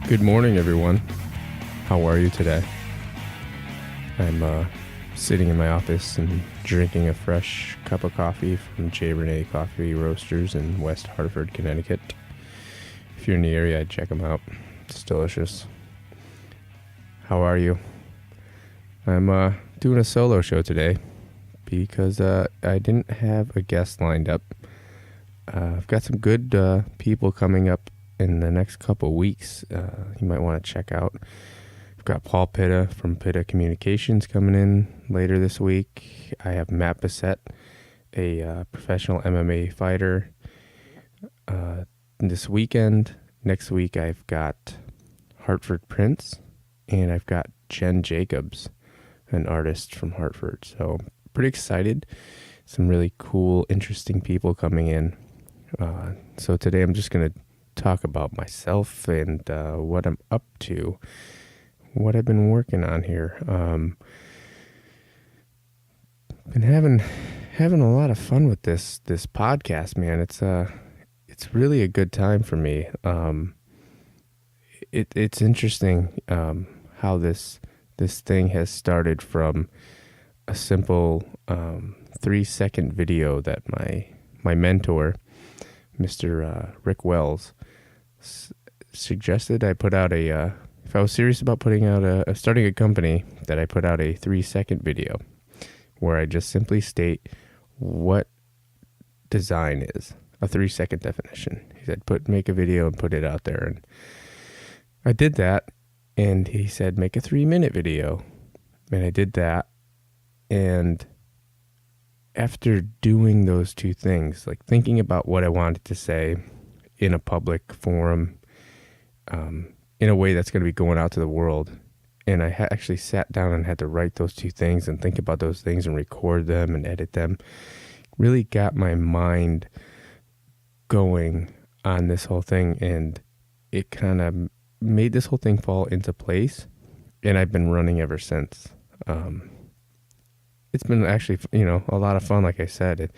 Good morning, everyone. How are you today? I'm sitting in my office and drinking a fresh cup of coffee from J. Renee Coffee Roasters in West Hartford, Connecticut. If you're in the area, I'd check them out. It's delicious. How are you? I'm doing a solo show today because I didn't have a guest lined up. I've got some good people coming up in the next couple weeks. You might want to check out. I've got Paul Pitta from Pitta Communications coming in later this week. I have Matt Bissett, a professional MMA fighter, this weekend. Next week I've got Hartford Prince, and I've got Jen Jacobs, an artist from Hartford. So pretty excited. Some really cool, interesting people coming in. So today I'm just going to talk about myself and what I'm up to, what I've been working on here. Been having a lot of fun with this podcast, man. It's really a good time for me. It's interesting how this thing has started from a simple 3-second video that my mentor, Mr. Rick Wells, suggested I put out if I was serious about putting out starting a company, that I put out a 3-second video where I just simply state what design is, a 3-second definition. He said, make a video and put it out there. And I did that, and he said, make a 3-minute video. And I did that. And after doing those two things, like thinking about what I wanted to say in a public forum, in a way that's going to be going out to the world. And I actually sat down and had to write those two things and think about those things and record them and edit them. Really got my mind going on this whole thing, and it kind of made this whole thing fall into place. And I've been running ever since. It's been actually, a lot of fun. Like I said,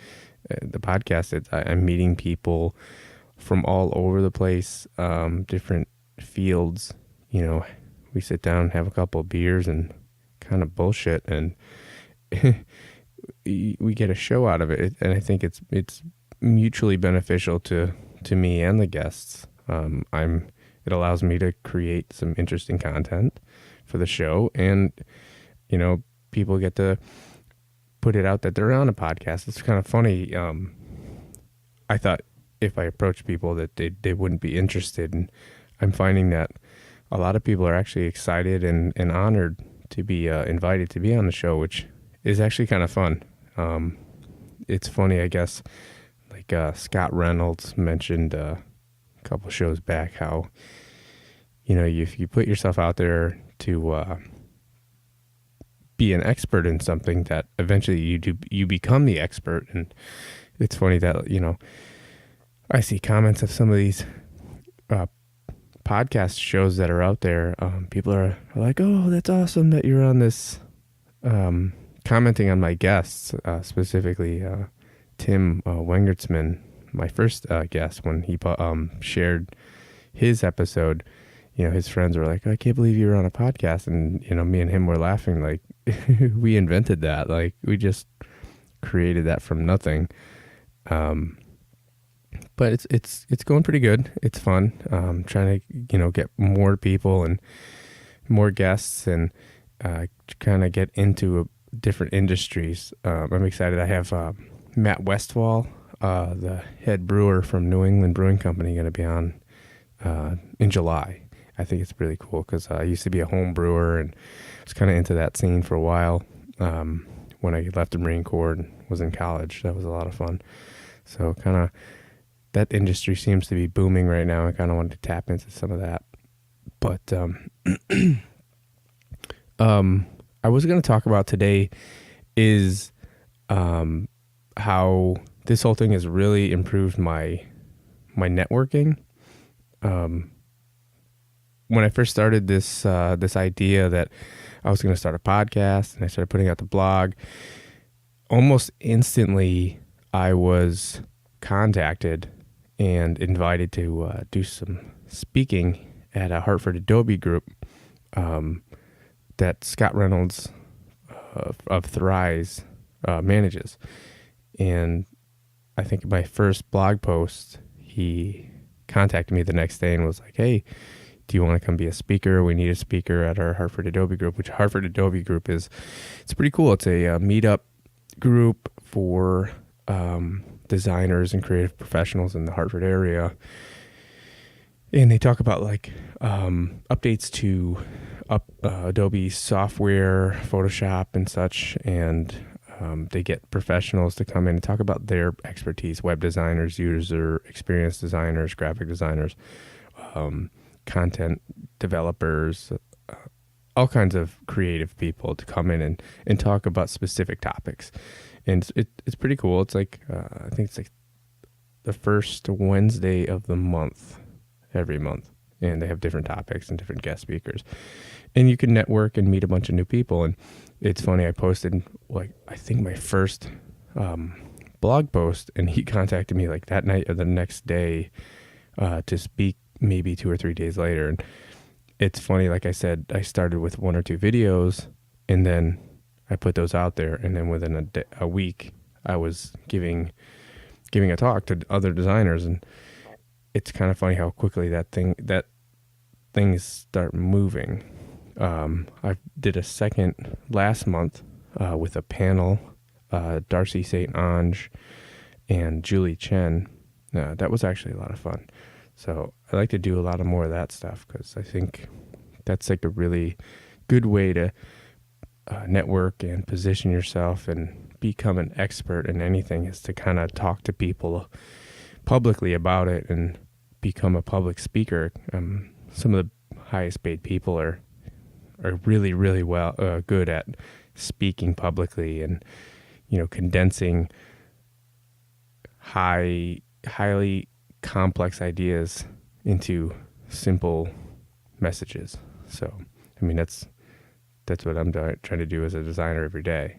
the podcast, I'm meeting people from all over the place, different fields. We sit down, have a couple of beers, and kind of bullshit, and we get a show out of it. And I think it's mutually beneficial to me and the guests. It allows me to create some interesting content for the show, and people get to put it out that they're on a podcast. It's kind of funny. I thought if I approached people that they wouldn't be interested, and I'm finding that a lot of people are actually excited and honored to be invited to be on the show, which is actually kind of fun. It's funny, I guess, like Scott Reynolds mentioned a couple shows back how, if you put yourself out there to be an expert in something, that eventually you become the expert. And it's funny that, I see comments of some of these podcast shows that are out there. People are like, oh, that's awesome that you're on this, commenting on my guests, specifically Tim Wengertsman, my first guest, when he shared his episode. His friends were like, I can't believe you were on a podcast. And, me and him were laughing like, we invented that. Like, we just created that from nothing. But it's going pretty good. It's fun. Trying to, get more people and more guests, and kind of get into different industries. I'm excited. I have Matt Westfall, the head brewer from New England Brewing Company, going to be on in July. I think it's really cool because I used to be a home brewer and was kind of into that scene for a while. When I left the Marine Corps and was in college, that was a lot of fun. So kind of that industry seems to be booming right now. I kind of wanted to tap into some of that. But I was going to talk about today is how this whole thing has really improved my networking. When I first started this idea that I was going to start a podcast, and I started putting out the blog, almost instantly I was contacted and invited to do some speaking at a Hartford Adobe group that Scott Reynolds of Thrice manages. And I think my first blog post, he contacted me the next day and was like, hey, do you want to come be a speaker? We need a speaker at our Hartford Adobe group, which Hartford Adobe group it's pretty cool. It's a meetup group for designers and creative professionals in the Hartford area. And they talk about like updates to Adobe software, Photoshop and such. And they get professionals to come in and talk about their expertise, web designers, user experience designers, graphic designers, content developers, all kinds of creative people to come in and talk about specific topics. And it's pretty cool. It's like, I think it's like the first Wednesday of the month, every month. And they have different topics and different guest speakers. And you can network and meet a bunch of new people. And it's funny, I posted like, I think my first blog post, and he contacted me like that night or the next day to speak maybe 2 or 3 days later. And it's funny, like I said, I started with 1 or 2 videos and then I put those out there. And then within a week, I was giving a talk to other designers. And it's kind of funny how quickly things start moving. I did a second last month with a panel, Darcy St. Ange and Julie Chen. That was actually a lot of fun. So I like to do a lot of more of that stuff because I think that's like a really good way to network and position yourself and become an expert in anything, is to kind of talk to people publicly about it and become a public speaker. Some of the highest paid people are really, really good at speaking publicly and, condensing highly complex ideas into simple messages. So, I mean, that's what I'm trying to do as a designer every day.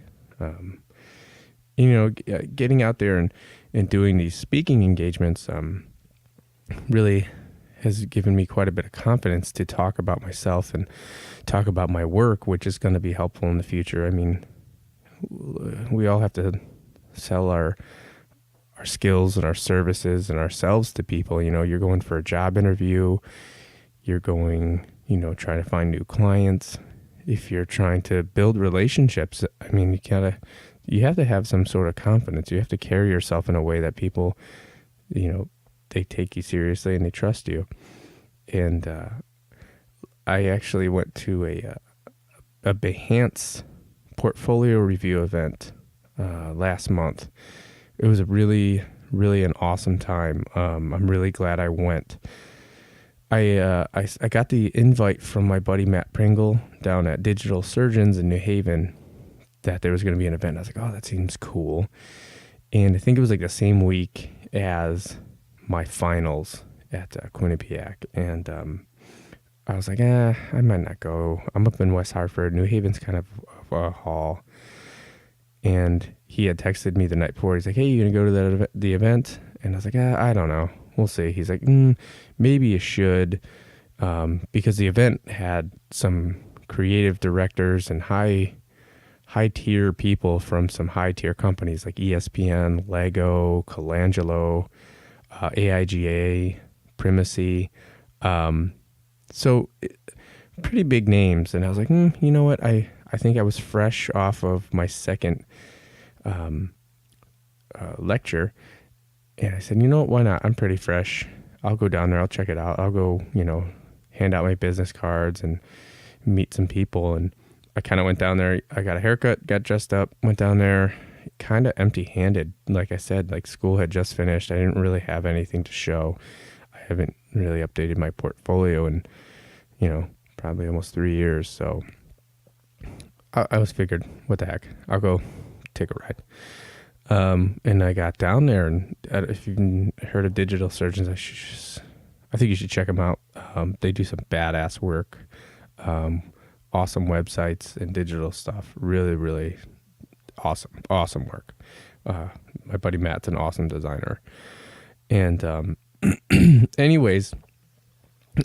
Getting out there and doing these speaking engagements really has given me quite a bit of confidence to talk about myself and talk about my work, which is going to be helpful in the future. I mean, we all have to sell our skills and our services and ourselves to people. You're going for a job interview, you're going, trying to find new clients. If you're trying to build relationships, I mean, you have to have some sort of confidence. You have to carry yourself in a way that people, they take you seriously and they trust you. And I actually went to a Behance portfolio review event last month. It was a really, really an awesome time. I'm really glad I went. I got the invite from my buddy Matt Pringle down at Digital Surgeons in New Haven that there was going to be an event. I was like, oh, that seems cool. And I think it was like the same week as my finals at Quinnipiac. And I was like, I might not go. I'm up in West Hartford. New Haven's kind of a haul. And he had texted me the night before. He's like, hey, you going to go to the event? And I was like, I don't know. We'll see. He's like, maybe you should, because the event had some creative directors and high tier people from some high tier companies like ESPN, Lego, Colangelo, AIGA, Primacy. So pretty big names. And I was like, you know what? I think I was fresh off of my second lecture. And I said, you know what? Why not? I'm pretty fresh. I'll go down there. I'll check it out. I'll go, hand out my business cards and meet some people. And I kind of went down there. I got a haircut, got dressed up, went down there kind of empty-handed. Like I said, like school had just finished. I didn't really have anything to show. I haven't really updated my portfolio in, probably almost 3 years. So I was figured, what the heck? I'll go take a ride. And I got down there, and if you've heard of Digital Surgeons, I think you should check them out. They do some badass work, awesome websites and digital stuff. Really, really awesome work. My buddy Matt's an awesome designer. And anyways,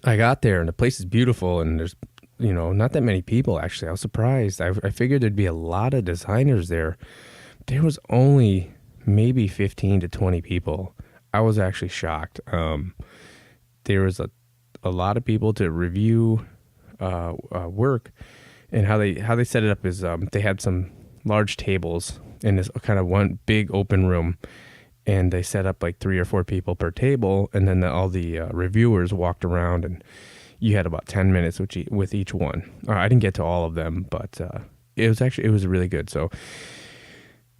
I got there and the place is beautiful and there's, not that many people actually. I was surprised. I figured there'd be a lot of designers there. There was only maybe 15 to 20 people. I was actually shocked. There was a lot of people to review work, and how they set it up is they had some large tables in this kind of one big open room, and they set up like 3 or 4 people per table, and then all the reviewers walked around, and you had about 10 minutes with each one. I didn't get to all of them, but it was really good. So,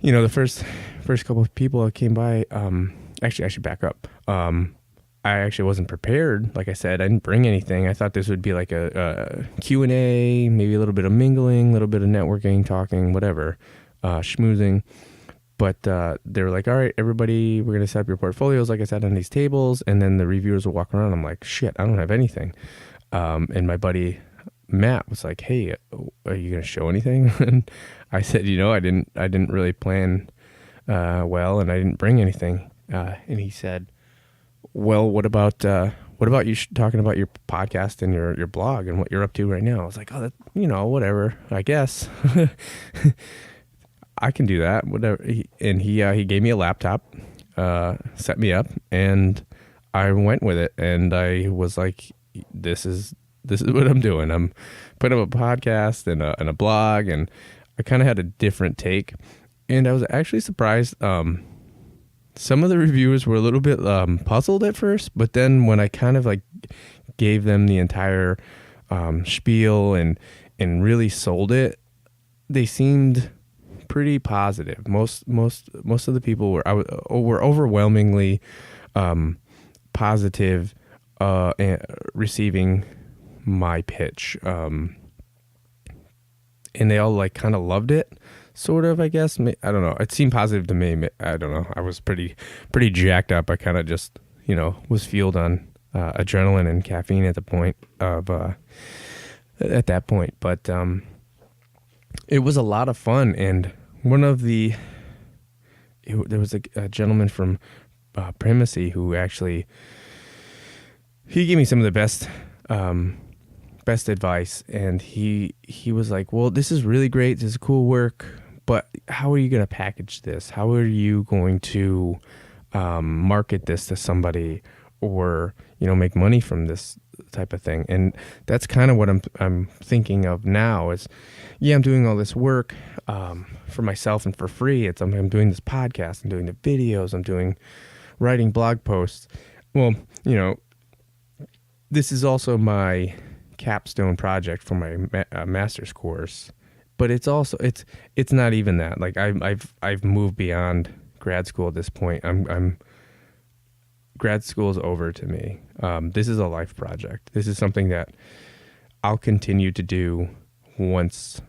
the first couple of people that came by, actually I should back up. I actually wasn't prepared. Like I said, I didn't bring anything. I thought this would be like a Q&A, maybe a little bit of mingling, a little bit of networking, talking, whatever, schmoozing. But they were like, all right, everybody, we're going to set up your portfolios, like I said, on these tables. And then the reviewers will walk around. I'm like, shit, I don't have anything. And my buddy Matt was like, hey, are you going to show anything? And I said, I didn't really plan well, and I didn't bring anything. And he said, well, what about you talking about your podcast and your blog and what you're up to right now? I was like, oh, whatever, I guess. I can do that, whatever. He gave me a laptop, set me up, and I went with it. And I was like, this is what I'm doing. I'm putting up a podcast and a blog, and I kind of had a different take. And I was actually surprised. Some of the reviewers were a little bit puzzled at first, but then when I kind of like gave them the entire spiel and really sold it, they seemed pretty positive. Most of the people were overwhelmingly positive receiving my pitch, and they all like kind of loved it. Sort of, I guess. I don't know. It seemed positive to me. I don't know. I was pretty jacked up. I kind of just, was fueled on adrenaline and caffeine at that point. But it was a lot of fun. And there was a gentleman from Primacy who actually, he gave me some of the best advice. And he was like, well, this is really great. This is cool work. But how are you going to package this? How are you going to market this to somebody, or make money from this type of thing? And that's kind of what I'm thinking of now. Is I'm doing all this work for myself and for free. I'm doing this podcast, I'm doing the videos, I'm writing blog posts. Well, this is also my capstone project for my master's course. But it's also it's not even that. Like I've moved beyond grad school at this point. Grad school is over to me. This is a life project. This is something that I'll continue to do once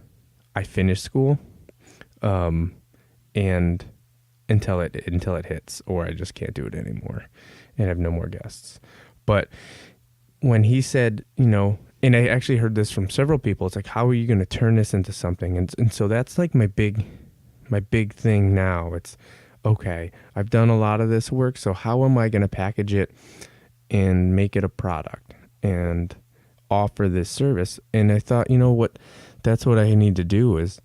I finish school, and until it hits, or I just can't do it anymore and have no more guests. But when he said, and I actually heard this from several people. It's like, how are you going to turn this into something? And so that's like my big thing now. It's, okay, I've done a lot of this work, so how am I going to package it and make it a product and offer this service? And I thought, that's what I need to do is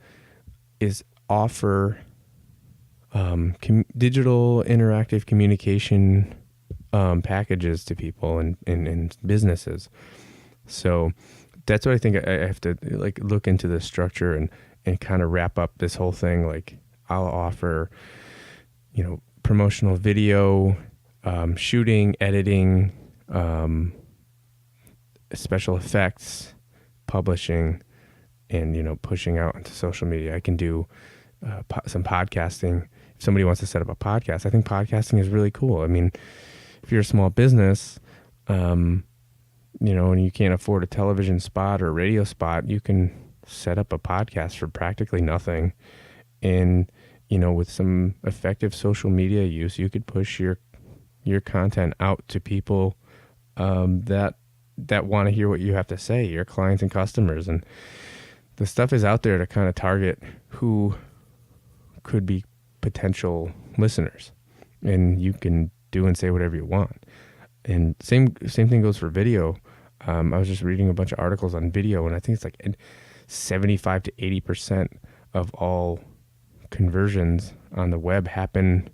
offer digital interactive communication packages to people and businesses. So that's what I think. I have to like look into the structure and kind of wrap up this whole thing. Like I'll offer, promotional video, shooting, editing, special effects, publishing, and, pushing out into social media. I can do some podcasting. If somebody wants to set up a podcast, I think podcasting is really cool. I mean, if you're a small business, and you can't afford a television spot or a radio spot, you can set up a podcast for practically nothing. And, with some effective social media use, you could push your content out to people that want to hear what you have to say, your clients and customers. And the stuff is out there to kind of target who could be potential listeners. And you can do and say whatever you want. And same thing goes for video. I was just reading a bunch of articles on video, and I think it's like 75 to 80% of all conversions on the web happen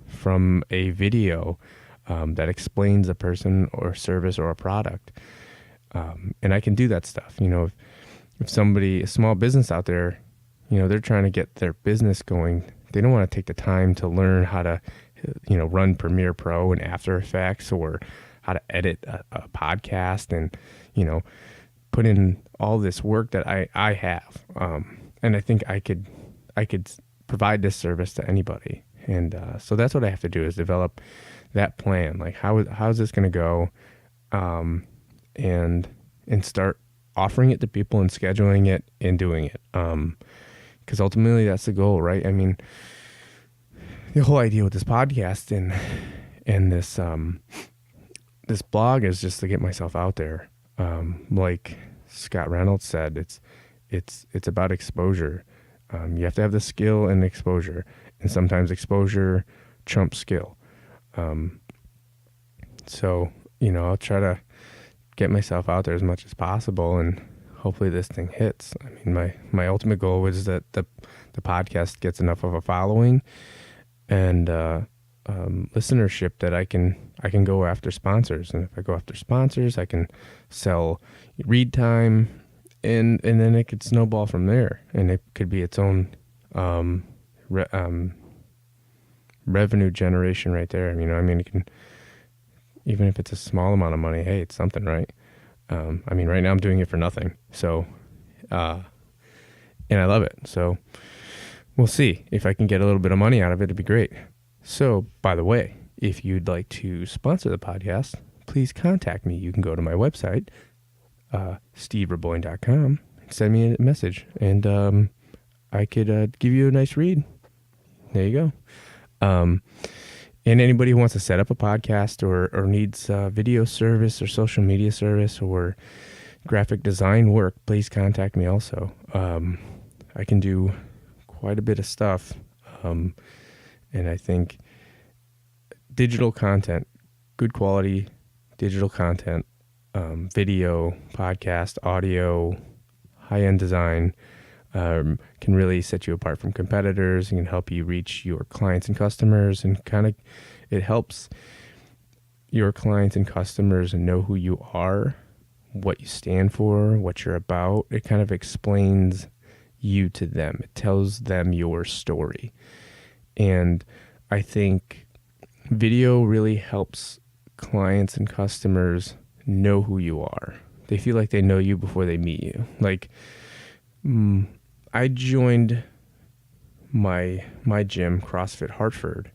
from a video that explains a person or service or a product. And I can do that stuff. If somebody, a small business out there, they're trying to get their business going, they don't want to take the time to learn how to, run Premiere Pro and After Effects, or how to edit a podcast, and, put in all this work that I have. And I think I could provide this service to anybody. And so that's what I have to do, is develop that plan. Like, how's this going to go? And start offering it to people and scheduling it and doing it. Because ultimately that's the goal, right? I mean, the whole idea with this podcast and this blog is just to get myself out there. Like Scott Reynolds said, it's about exposure. You have to have the skill and exposure, and sometimes exposure trumps skill. So, I'll try to get myself out there as much as possible, and hopefully this thing hits. I mean, my ultimate goal was that the podcast gets enough of a following and listenership that I can go after sponsors. And if I go after sponsors, I can sell read time, and then it could snowball from there, and it could be its own revenue generation right there. It can, even if it's a small amount of money, hey, it's something, right? Right now I'm doing it for nothing. So, and I love it. So we'll see if I can get a little bit of money out of it. It'd be great. So, by the way, if you'd like to sponsor the podcast, please contact me. You can go to my website, SteveRaboin.com, and send me a message, and I could give you a nice read. There you go. And anybody who wants to set up a podcast or needs video service or social media service or graphic design work, please contact me also. I can do quite a bit of stuff. And I think digital content, good quality digital content, video, podcast, audio, high-end design, can really set you apart from competitors and can help you reach your clients and customers, and it helps your clients and customers know who you are, what you stand for, what you're about. It kind of explains you to them. It tells them your story. And I think video really helps clients and customers know who you are. They feel like they know you before they meet you. Like, I joined my gym, CrossFit Hartford.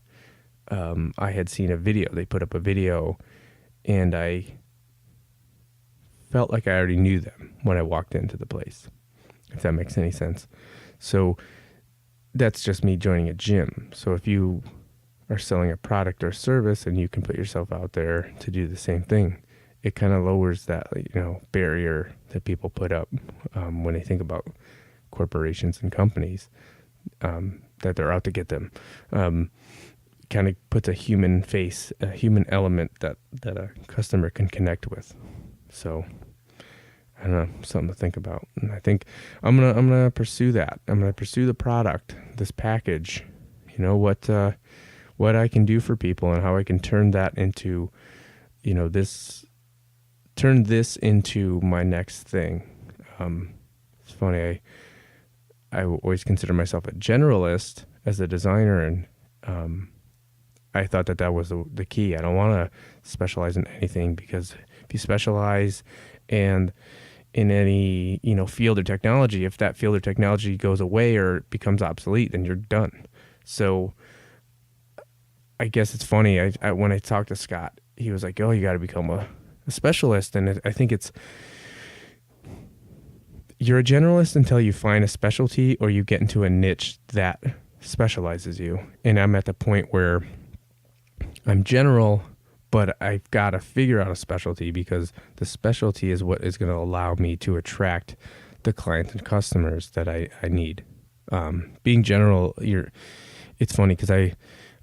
I had seen a video. They put up a video, and I felt like I already knew them when I walked into the place, if that makes any sense. So that's just me joining a gym. So if you are selling a product or service and you can put yourself out there to do the same thing, it kind of lowers that barrier that people put up when they think about corporations and companies, that they're out to get them. Kind of puts a human face, a human element that a customer can connect with. So I don't know, something to think about. And I think I'm gonna pursue that. I'm gonna pursue the product, this package. What I can do for people and how I can turn that into, turn this into my next thing. It's funny. I always consider myself a generalist as a designer, and I thought that was the key. I don't want to specialize in anything, because if you specialize and in any field or technology, if that field or technology goes away or becomes obsolete, then you're done. So I guess it's funny. I when I talked to Scott, he was like, "Oh, you got to become a specialist," and I think you're a generalist until you find a specialty or you get into a niche that specializes you. And I'm at the point where I'm general, but I've got to figure out a specialty, because the specialty is what is going to allow me to attract the clients and customers that I need. Being general, it's funny because I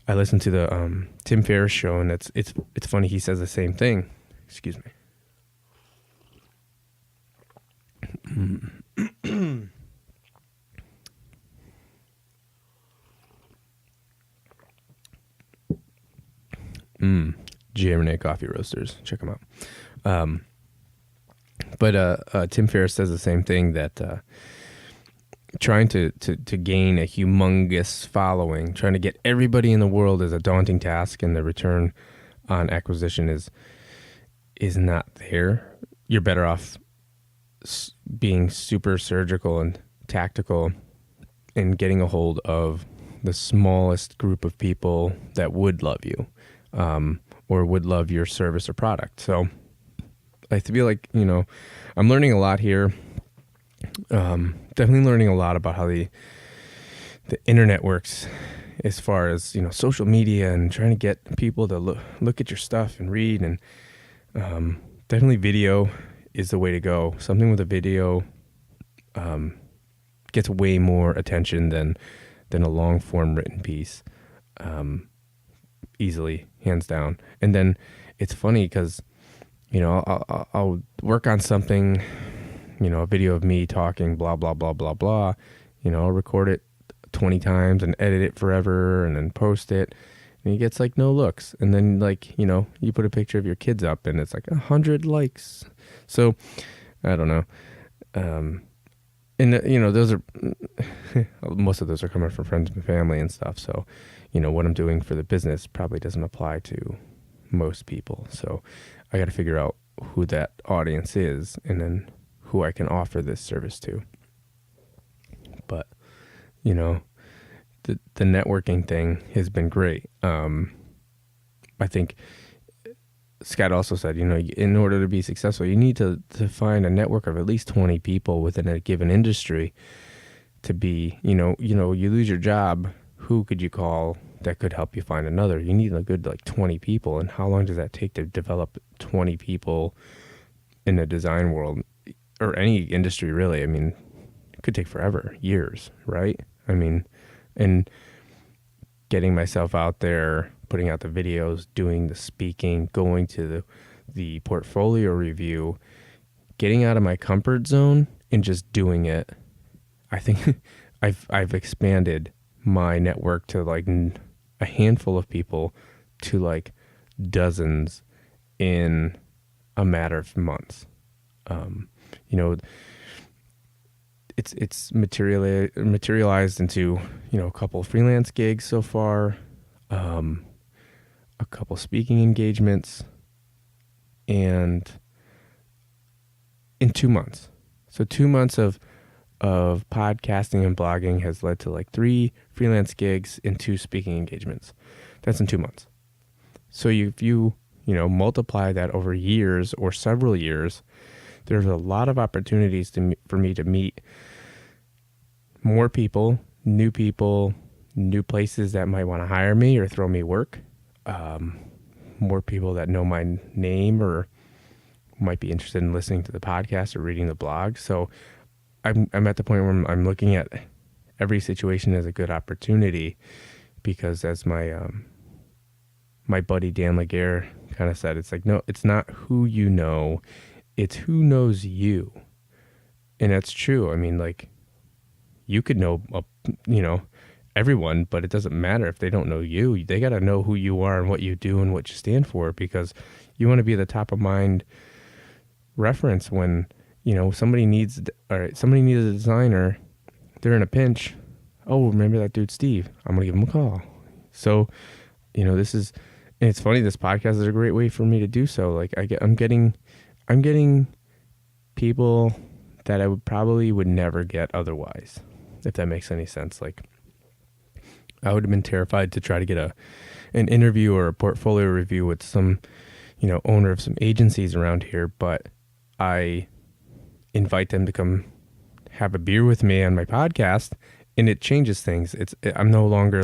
listen to the Tim Ferriss show, and it's funny, he says the same thing. Excuse me. J. Coffee Roasters. Check them out. But Tim Ferriss says the same thing, that trying to gain a humongous following, trying to get everybody in the world is a daunting task, and the return on acquisition is not there. You're better off being super surgical and tactical and getting a hold of the smallest group of people that would love you, or would love your service or product. So I feel like, I'm learning a lot here. Definitely learning a lot about how the internet works, as far as, social media, and trying to get people to look at your stuff and read. And definitely video is the way to go. Something with a video gets way more attention than a long form written piece, easily, hands down. And then it's funny because, I'll work on something, a video of me talking, blah, blah, blah, blah, blah. I'll record it 20 times and edit it forever and then post it. And it gets like no looks. And then you put a picture of your kids up and it's like 100 likes. So I don't know. And those are, most of those are coming from friends and family and stuff. So, what I'm doing for the business probably doesn't apply to most people. So I got to figure out who that audience is, and then who I can offer this service to. But, the networking thing has been great. I think Scott also said, in order to be successful, you need to find a network of at least 20 people within a given industry to be, you lose your job, who could you call that could help you find another? You need a good 20 people. And how long does that take to develop 20 people in the design world, or any industry really? I mean, it could take forever, years, right? I mean, and getting myself out there, putting out the videos, doing the speaking, going to the portfolio review, getting out of my comfort zone and just doing it. I think I've expanded my network to a handful of people to dozens in a matter of months. It's materialized into, a couple of freelance gigs so far, a couple speaking engagements, and in 2 months. So 2 months of podcasting and blogging has led to 3 freelance gigs and 2 speaking engagements. That's in 2 months. So if you multiply that over years or several years, there's a lot of opportunities for me to meet more people, new places that might want to hire me or throw me work, more people that know my name or might be interested in listening to the podcast or reading the blog. So I'm at the point where I'm looking at every situation as a good opportunity, because as my my buddy Dan Laguerre kind of said, it's no, it's not who you know, it's who knows you. And that's true. I mean, you could know, everyone, but it doesn't matter if they don't know you. They got to know who you are and what you do and what you stand for, because you want to be the top of mind reference when, somebody needs a designer, they're in a pinch. Oh, remember that dude, Steve? I'm going to give him a call. So, and it's funny, this podcast is a great way for me to do so. I'm getting people that I would never get otherwise, if that makes any sense. I would have been terrified to try to get an interview or a portfolio review with some, owner of some agencies around here, but I invite them to come have a beer with me on my podcast, and it changes things. I'm no longer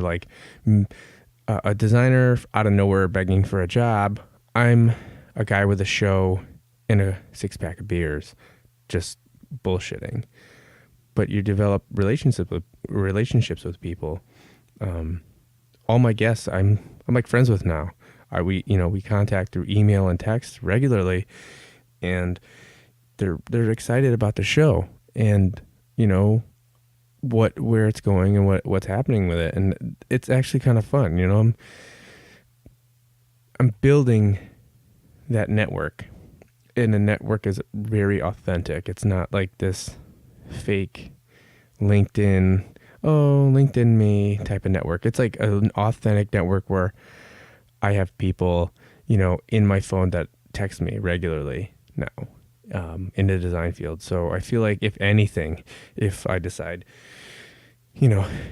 a designer out of nowhere begging for a job. I'm a guy with a show and a 6-pack of beers, just bullshitting. But you develop relationships with people. All my guests, I'm friends with now. We contact through email and text regularly, and they're excited about the show. and where it's going and what's happening with it. And it's actually kind of fun. I'm building that network, and the network is very authentic. It's not like this fake LinkedIn me type of network. It's like an authentic network where I have people, in my phone that text me regularly now, in the design field. So I feel like if anything, if I decide,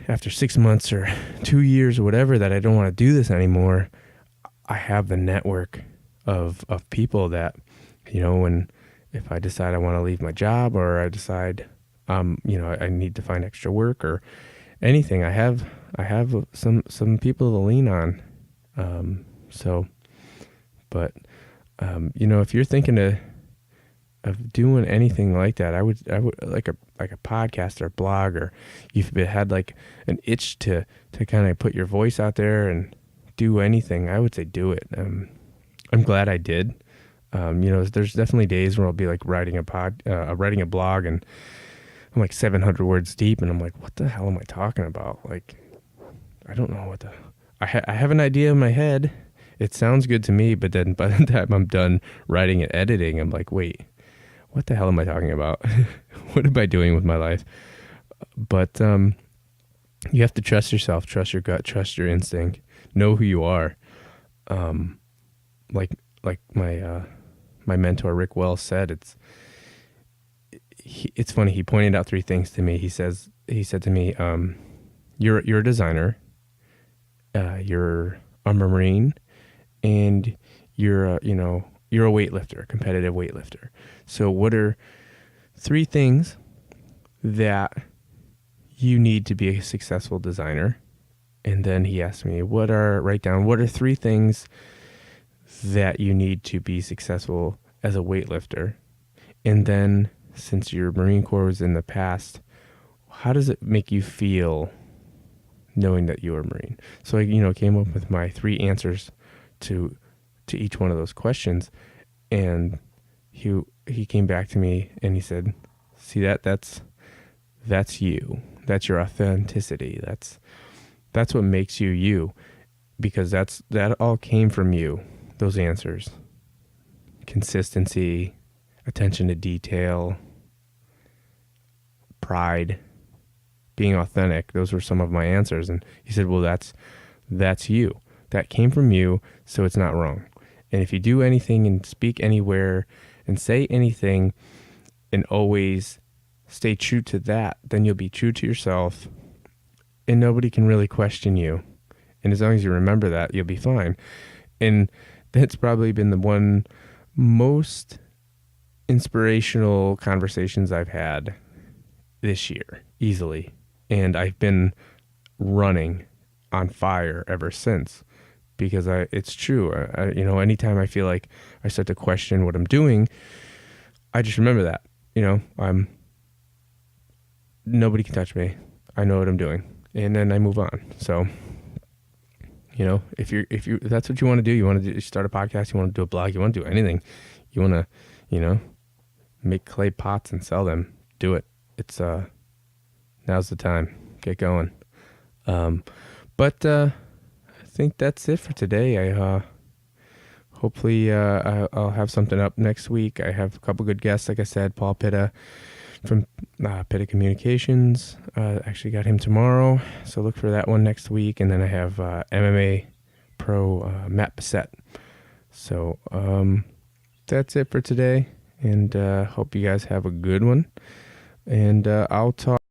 after 6 months or 2 years or whatever, that I don't want to do this anymore, I have the network of people that, if I decide I want to leave my job, or I decide, I need to find extra work or anything, I have some people to lean on. If you're thinking of doing anything like that, I would like a podcast or blog, or you've had like an itch to kind of put your voice out there and do anything, I would say do it. I'm glad I did. There's definitely days where I'll be like writing a blog, and I'm like 700 words deep, and I'm like, what the hell am I talking about? Like, I don't know I have an idea in my head. It sounds good to me, but then by the time I'm done writing and editing, I'm like, wait, what the hell am I talking about? What am I doing with my life? But you have to trust yourself, trust your gut, trust your instinct, know who you are. Like my mentor Rick Wells said, it's funny. He pointed out 3 things to me. He said to me, you're a designer, you're a Marine, and you're a weightlifter, a competitive weightlifter. So what are 3 things that you need to be a successful designer? And then he asked me, write down what are 3 things that you need to be successful as a weightlifter? And then, since your Marine Corps was in the past, how does it make you feel knowing that you are a Marine? So I, came up with my 3 answers to each one of those questions. And he came back to me and he said, see, that's you. That's your authenticity. That's what makes you you, because that all came from you. Those answers: consistency, attention to detail, pride, being authentic. Those were some of my answers. And he said, well, that's you. That came from you, so it's not wrong. And if you do anything and speak anywhere and say anything and always stay true to that, then you'll be true to yourself, and nobody can really question you. And as long as you remember that, you'll be fine. And that's probably been the one most inspirational conversations I've had this year, easily. And I've been running on fire ever since, because it's true. Anytime I feel like I start to question what I'm doing, I just remember that, nobody can touch me. I know what I'm doing. And then I move on. So, if that's what you want to do, you want to start a podcast, you want to do a blog, you want to do anything, you want to, make clay pots and sell them, do it. It's, now's the time. Get going. But I think that's it for today. Hopefully, I'll have something up next week. I have a couple good guests. Like I said, Paul Pitta from Pitta Communications. Actually got him tomorrow, so look for that one next week. And then I have MMA pro Matt Bissett. So that's it for today, and hope you guys have a good one. And I'll talk